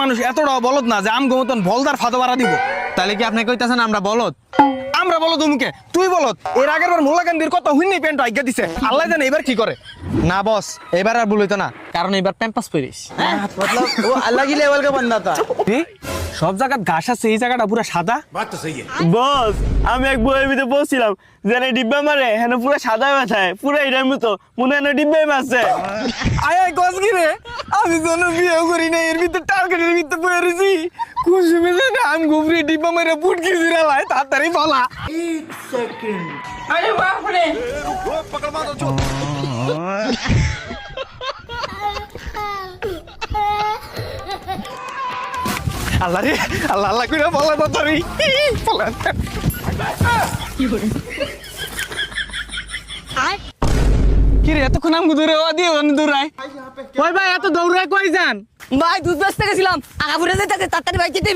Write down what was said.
মানুষ এতটাও বলদ না যে আমগো মতন বলদার ফাঁদো বাড়া দিব। তাহলে কি আপনি কইতাছেন আমরা বলদ? আমরা বলদ মুখে, তুই বলদ। এর আগের বার মোল্লাকান্দির কথা হুইনি প্যান্ট আজ্ঞা দিছে, আল্লাহ জানে এবার কি করে। না বস, এবার আর ভুল হইতো না, কারণ এবার প্যাম্পাস পরিস। मतलब वो अलग ही लेवल का बंदा था। সব জায়গা ঘাস আছে, এই জায়গাটা পুরো সাদা। বস আমি এক বইয়ের ভিতরে পড়ছিলাম যেন ডিব্বা মারে হেন পুরো সাদা মাথায় পুরো এটার মতো মনে হয় ডিব্বাই মারছে। আয় আয় কস কি রে, আমি কোনো বিয়ে করি না, এর ভিতরে টার্গেটের ভিতরে বয়ে রয়েছি। কুসুমে জানে আম গুবরি ডিব্বা মেরে পুটকি জিরালায়, তাড়াতাড়ি বলা। আল্লাহ রে, আল্লাহ আল্লাহ করে বলা তাড়াতাড়ি বলা। কি রে এতক্ষণ আমগো দূরে দিয়ে দূরায়? ওই ভাই এত দৌড়ায় কই যান? ভাই দুধ বেচতে গেছিলাম, আগা ঘুরে যেতে তাড়াতাড়ি বাইক যেতে